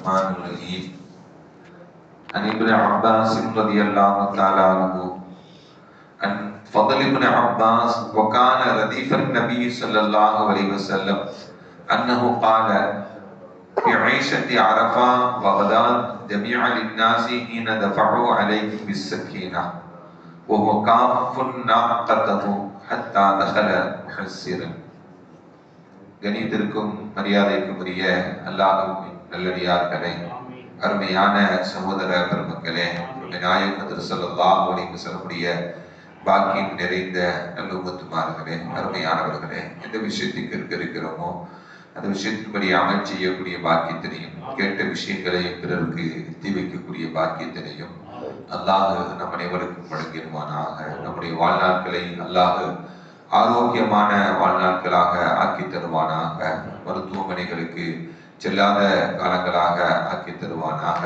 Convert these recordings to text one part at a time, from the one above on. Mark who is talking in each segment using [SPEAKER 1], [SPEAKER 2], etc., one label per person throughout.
[SPEAKER 1] الرحمن الرحيم عن ابن عباس رضي الله تعالى عنه عن فضل ابن عباس وكان رديف النبي صلى الله عليه وسلم أنه قال في عيشة عرفة وغداة جميع الناس حين دفعوا عليه بالسكينة وهو كاف ناقته حتى دخل محسرا. கணித்திற்கும் மரியாதைக்கும் உரிய அல்லாஹ்வின் நல்லடியார்களே, அருமையான சகோதர பெருமக்களே, நாயகம் ஸல்லல்லாஹு அலைஹி வஸல்லம் பாக்கியம் நிறைந்த நல்லும்மத்துமார்களே, அருமையானவர்களே, எந்த விஷயத்தை கேட்க இருக்கிறோமோ அந்த விஷயத்தின்படி அமல் செய்யக்கூடிய பாக்கியத்தினையும் கேட்ட விஷயங்களை பிறருக்கு எத்தி வைக்கக்கூடிய பாக்கியத்தினையும் அல்லாஹ் நம் அனைவருக்கும் வழங்கிடுவானாக. நம்முடைய வாழ்நாட்களை அல்லாஹ் ஆரோக்கியமான வாழ்நாட்களாக ஆக்கி தருவானாக. மருத்துவமனைகளுக்கு செல்லாத காலங்களாக ஆக்கி தருவானாக.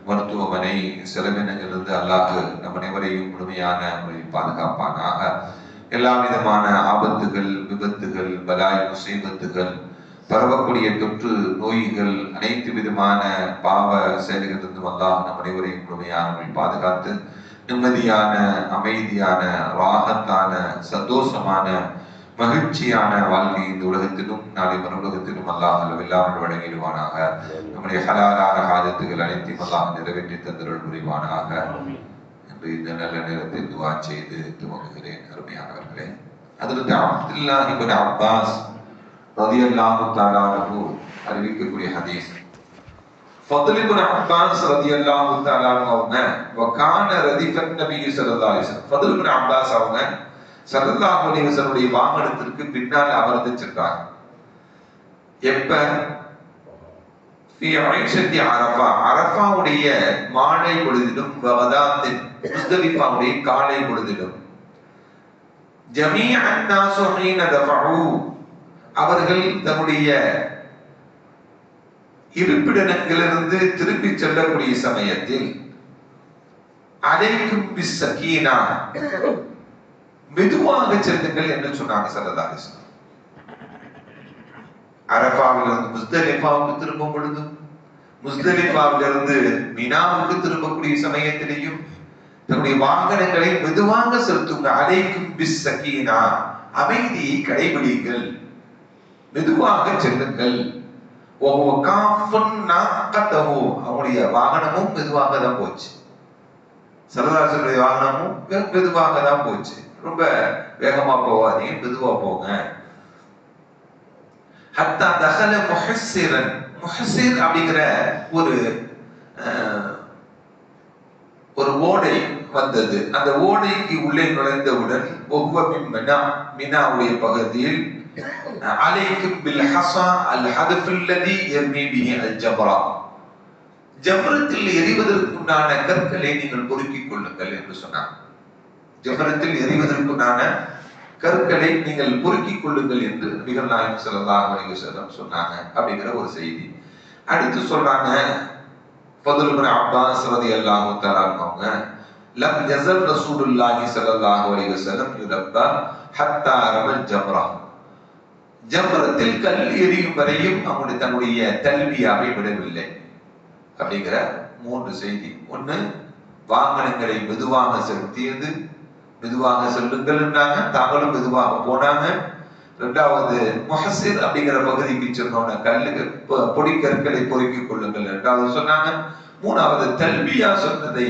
[SPEAKER 1] மருத்துவமனை செலவினங்களிலிருந்து அல்லாஹ் நம் அனைவரையும் முழுமையான முறையில் பாதுகாப்பானாக. எல்லா விதமான ஆபத்துகள், விபத்துகள், பலாய் முசீபத்துகள், பரவக்கூடிய தொற்று நோய்கள், அனைத்து விதமான பாவ செயல்களிலிருந்தும் அல்லாஹ் நம் அனைவரையும் முழுமையான முறையில் பாதுகாத்து நிம்மதியான, அமைதியான, ராகத்தான, சந்தோஷமான, மகிழ்ச்சியான வாழ்க்கை இந்த உலகத்திலும் நாளை மறுஉலகத்திலும் அல்லாஹ் அளவில்லாமல் வழங்கிடுவானாக. நம்முடைய ஹலாலான ஹாஜத்துகள் அனைத்தையும் அல்லாஹ் நிறைவேற்றி தந்தருள் புரிவானாக என்று இந்த நல்ல நேரத்தில் துஆ செய்து துவங்குகிறேன். அருமையானவர்களே, ஹஜ்ரத் அப்துல்லாஹ் இப்னு அப்பாஸ் ரலியல்லாஹு தஆலா அன்ஹு அறிவிக்கக்கூடிய ஹதீஸ். ஃபضل இப்னு அப்பாஸ் ரலியல்லாஹு தஆலா அன்ஹு அவங்க வகான ரதிஃபன் நபி ஸல்லல்லாஹு அலைஹி வஸல்லம். ஃபضل இப்னு அப்பாஸ் அவங்க ஸல்லல்லாஹு அலைஹி வஸல்லம் வாகனத்திற்கு பின்னால் அமர்ந்து சென்றார். எப்ப? ஃபீ ஐஷத்தி அரஃபா, அரஃபாவுடைய மாலை பொழுதிலும், வகதாத்தின் முஸ்தலிஃபாவுடைய காலை பொழுதிலும், ஜமீஅன் நாஸு ஹீன தஃபஉ, அவர்கள் தன்னுடைய இருப்பிடங்களிலிருந்து திருப்பி செல்லக்கூடிய சமயத்தில் அலைக்கும் பிஸ்ஸகீனா, மெதுவாக செல்லுங்கள் என்று சொன்னாங்க ஸல்லல்லாஹு அலைஹி வஸல்லம். அரஃபாவிலிருந்து முஸ்தலிஃபாவுக்கு திரும்பும் பொழுதும், முஸ்தலிஃபாவிலிருந்து மினாவுக்கு திரும்பக்கூடிய சமயத்திலேயும் தன்னுடைய வாகனங்களை மெதுவாக செலுத்துங்க. அலைக்கும் பிஸ்ஸகீனா, அமைதியை கடைபிடிங்கள், மெதுவாக செல்லுங்கள். அவங்களுடைய வாகனமும் மெதுவாக தான் போச்சு. சரதாசனுடைய வாகனமும் மெதுவாக தான் போச்சு. ரொம்ப வேகமா போவாதீங்க, மெதுவா போங்க. ஹத்தா தகல முஹஸ்ஸிரன், முஹஸ்ஸிர் அப்படிங்கிற ஒரு ஓடை வந்தது. அந்த ஓடைக்கு உள்ளே நுழைந்தவுடன் ஒவ்வொரு மினாவுடைய பகுதியில் அலைக்கும் பில் ஹஸா அல் ஹதஃப் அல்லதி யர்மி பிஹி அல் ஜப்ரா, ஜப்ரத்தில் எறிவதற்குண்டான கற்களை நீங்கள் பொறுக்கிக் கொள்ளுங்கள் என்று சொன்னார். ஜப்ரத்தில் எறிவதற்குண்டான கற்களை நீங்கள் பொறுக்கிக் கொள்ளுங்கள் என்று நபிகள் நாயகம் ஸல்லல்லாஹு அலைஹி வஸல்லம் சொன்னாங்க அப்படிங்கிற ஒரு செய்தி. அடுத்து சொல்றாங்க ஃபضل இப்னு அப்பாஸ் ரலியல்லாஹு தஆலா அவங்க, லம் யஸல் ரசூலுல்லாஹி ஸல்லல்லாஹு அலைஹி வஸல்லம் யுலப்பா ஹத்தா ரமல் ஜப்ரா, ஜம்ரத்தில் கல் எறியும் வரையும் அவங்க தன்னுடைய தல்பியாவை விடவில்லை அப்படிங்கிற மூன்று செய்தி. ஒண்ணு, வாகனங்களை மெதுவாக செலுத்தியது, மெதுவாக செல்லுங்கள் என்றாங்க, தாங்களும் மெதுவாக போனாங்க. இரண்டாவது, முஹஸ்ஸிர் அப்படிங்கிற பகுதிக்கு சொன்னோன கல்லுகள் பொடி கற்களை பொறுக்கிக் கொள்ளுங்கள் என்றாவது சொன்னாங்க. மூணாவது, தல்பியா சொன்னதை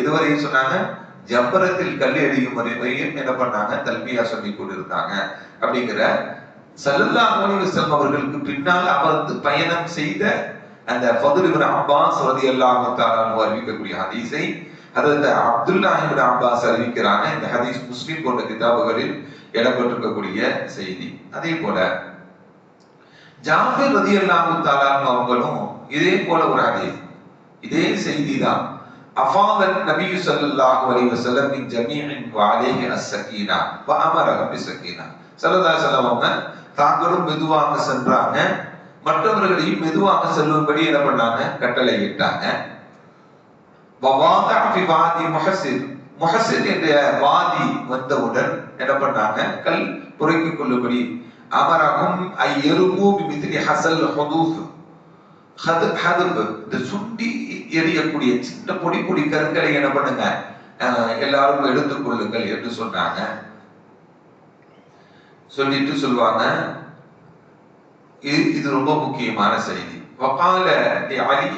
[SPEAKER 1] எதுவரை சொன்னாங்க? ஜம்பரத்தில் கல் எறியும் வரையும் என்ன பண்ணாங்க? தல்பியா சொல்லி கொண்டிருந்தாங்க அப்படிங்கிற ஸல்லல்லாஹு அலைஹி வஸல்லம் அவர்களுக்கு பின்னால் அமர்ந்து பயணம் செய்த அந்த ஃபضل இப்னு அப்பாஸ் ரலியல்லாஹு தஆலா அன்ஹு அறிவிக்கக்கூடிய ஹதீஸை ஹஜ்ரத் அப்துல்லாஹ் இப்னு அப்பாஸ் அறிவிக்கிறாங்க. இந்த ஹதீஸ் முஸ்லிம் போன்ற கிதாபுகளில் இடம்பெற்றிருக்கக்கூடிய செய்தி. அதே போல ஜாபிர் ரலியல்லாஹு தஆலா அன்ஹு அவங்களும் இதே போல ஒரு ஹதீஸ், இதே செய்தி தான். அஃபாதன் நபி ஸல்லல்லாஹு அலைஹி வஸல்லம் மின் ஜமீஇன் வ அலைஹி அஸ்-ஸகீனா வ அமரஹும் பிஸ்-ஸகீனா. ஸல்லல்லாஹு அலைஹி வஸல்லம் அவங்க தாங்களும் மெதுவாக சென்றாங்க, மற்றவர்களையும் மெதுவாக செல்லும்படி என்ன பண்ணாங்க? கட்டளை இட்டாங்க. முஹஸ்ஸிர் என்ற வாதி வந்தவுடன் என்ன பண்ணாங்க? கல் பொறுக்கிக் கொள்ளும்படி அமரஹும் ஐயருமு பிமித்லி ஹஸல் ஹுதூஃப், இந்த சுண்டி எரியக்கூடிய சின்ன பொடி பொடி கற்களை என்ன பண்ணுங்க எல்லாரும் எடுத்துக்கொள்ளுங்கள் என்று சொன்னாங்க. சொல்லிட்டு சொல்லுவாங்க, இது ரொம்ப முக்கியமான செய்தி. வகால அலி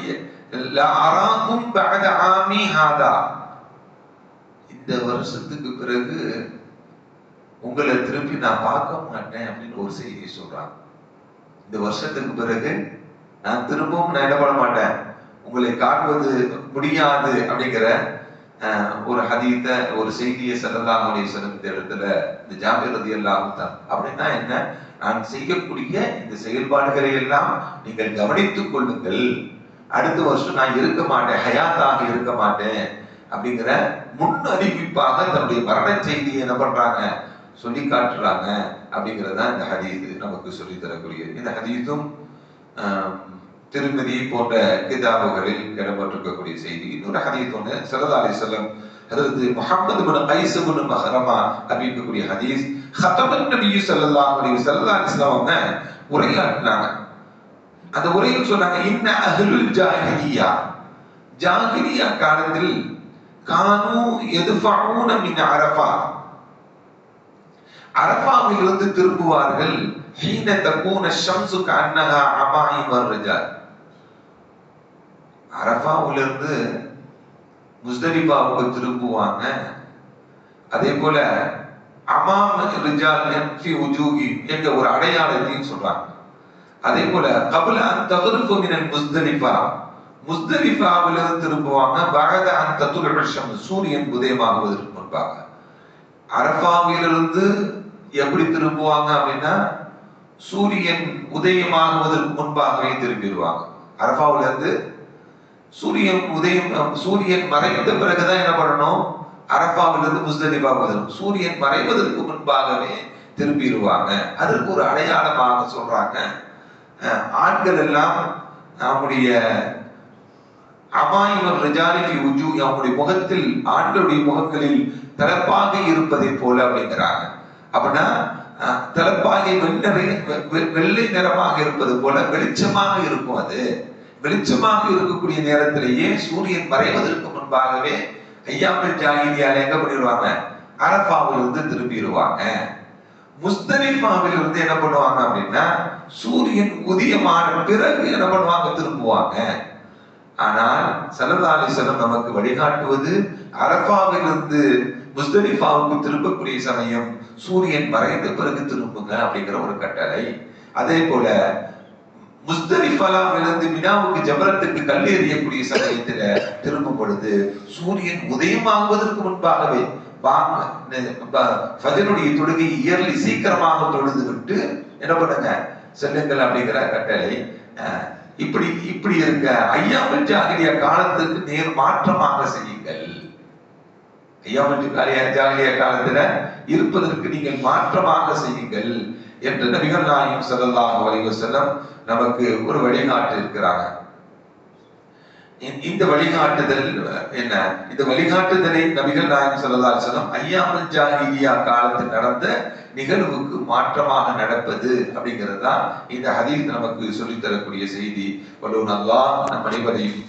[SPEAKER 1] லா அராகும் பஅத ஆமி ஹாதா, இந்த வருஷத்துக்கு பிறகு உங்களை திருப்பி நான் பார்க்க மாட்டேன் அப்படின்னு ஒரு செய்தி சொல்றாங்க. இந்த வருஷத்துக்கு பிறகு நான் திரும்பவும் நான் என்ன பண்ண மாட்டேன், உங்களை காட்டுவது முடியாது அப்படிங்கிற ஒரு ஹதீஸ ஒரு செய்தியை ஸல்லல்லாஹு அலைஹி வஸல்லம் இந்த இடத்துல இந்த ஜாபிர் ரலியல்லாஹு தஆலா அப்படின்னா என்ன, நான் செய்யக்கூடிய இந்த செயல்பாடுகளை எல்லாம் நீங்கள் கவனித்துக் கொள்ளுங்கள், அடுத்த வருஷம் நான் இருக்க மாட்டேன், ஹயாத்தாக இருக்க மாட்டேன் அப்படிங்கிற முன் அறிவிப்பாக தன்னுடைய மரண செய்தியை என்ன பண்றாங்க சொல்லி காட்டுறாங்க. அப்படிங்கிறதா இந்த ஹதீஸ் நமக்கு சொல்லி தரக்கூடிய. இந்த ஹதீஸும் திருமதி போன்ற கிதாபுகளில் இடம்பெற்றிருக்கக்கூடிய செய்தி. இன்னொரு ஹதீஸ் ஒன்று ஸல்லல்லாஹு அலைஹி வஸல்லம் ஹஜ்ரத் முஹம்மது பின் கைஸ் பின் மஹ்ரமா அறிவிக்கக்கூடிய ஹதீஸ். ஹதமன் நபி ஸல்லல்லாஹு அலைஹி வஸல்லம் அவங்க உரையாற்றினாங்க. அந்த உரையில் சொன்னாங்க, இன்ன அஹ்லுல் ஜாஹிலியா, ஜாஹிலியா காலத்தில் கானு யதுஃபஊன மின் அரஃபா, அரஃபாவிலிருந்து திரும்புவார்கள். ஹீன தகூன ஷம்ஸு கஅன்னஹா அமாயிம் அர்ரிஜால், அரஃபாவிலிருந்து முஸ்தலிஃபாவுக்கு திரும்புவாங்க. அதே போல அமாம் ரிஜால் ஃபி உஜூஹி என்ற ஒரு அடையாளத்தையும் சொல்றாங்க. அதே போல கபல அன் தக்ருஃபு மினல் முஸ்தலிஃபா, முஸ்தலிஃபாவிலிருந்து திரும்புவாங்க. பஅத அன் தத்லுஅ ஷம்ஸ், சூரியன் உதயமாகுவதற்கு முன்பாக. அரஃபாவிலிருந்து எப்படி திரும்புவாங்க அப்படின்னா சூரியன் உதயமாகுவதற்கு முன்பாகவே திரும்பிடுவாங்க. அரஃபாவில இருந்து சூரியன் மறைந்த பிறகுதான் என்ன பண்ணணும், அரஃபாவிலிருந்து முஸ்தலிஃபா வரணும். சூரியன் மறைவதற்கு முன்பாகவே திரும்பிடுவாங்க. அதற்கு ஒரு அடையாளமாக சொல்றாங்க, ஆண்கள் எல்லாம் நம்முடைய அமாயிமர் ரிஜாலிஃபி உஜூ, அவங்களுடைய முகத்தில் ஆண்களுடைய முகங்களில் தலப்பாக இருப்பதை போல அப்படிங்கிறாங்க. அப்படின்னா தலப்பாகை வெள்ளை நிறமாக இருப்பது போல வெளிச்சமாக இருக்கும். அது வெளிச்சமாக இருக்கக்கூடிய நேரத்திலேயே சூரியன் மறைவதற்கு முன்பாகவே ஐயாமல் ஜாஹிலியால எங்க பண்ணிடுவாங்க, அரஃபாவிலிருந்து திரும்பிடுவாங்க. முஸ்தலிஃபாவில் இருந்து என்ன பண்ணுவாங்க அப்படின்னா சூரியன் உதயமான பிறகு என்ன பண்ணுவாங்க, திரும்புவாங்க. ஆனால் ஸல்லல்லாஹு அலைஹி வஸல்லம் நமக்கு வழிகாட்டுவது அரஃபாவிலிருந்து முஸ்தலிஃபாவுக்கு திரும்பக்கூடிய சமயம் சூரியன் மறைந்த பிறகு திரும்புங்க அப்படிங்கிற ஒரு கட்டளை. அதே போல முஸ்தலிஃபாவிலிருந்து மினாவுக்கு ஜபரத்துக்கு கல் எறியக்கூடிய சமயத்துல திரும்பும் பொழுது சூரியன் உதயமாகுவதற்கு முன்பாகவே ஃபஜ்ருடைய தொழுகை இயர்லி சீக்கிரமாக தொழுது விட்டு என்ன பண்ணுங்க செல்லுங்கள் அப்படிங்கிற கட்டளை. இப்படி இருக்க ஐயாமல் ஜாஹிலியா காலத்துக்கு நேர் மாற்றமாக செய்யுங்கள். ஐயாமல் ஜாஹிலியா காலத்துல இருப்பதற்கு நீங்கள் மாற்றமாக செய்யுங்கள் என்று நபிகள் நாயகம் ஸல்லல்லாஹு அலைஹி வஸல்லம் நமக்கு ஒரு வழிகாட்டு இருக்கிறாங்க. இந்த வழிகாட்டுதல் என்ன, இந்த வழிகாட்டுதலை நபிகள் நாயகம் ஸல்லல்லாஹு அலைஹி வஸல்லம் ஐயாமல் ஜாஹிலியா காலத்தில் நடந்த நிகழ்வுக்கு மாற்றமாக நடப்பது அப்படிங்கிறது தான் இந்த ஹதீஸ் நமக்கு சொல்லித் தரக்கூடிய செய்தி. வல்லூன் அல்லாஹ் நம் அனைவரையும்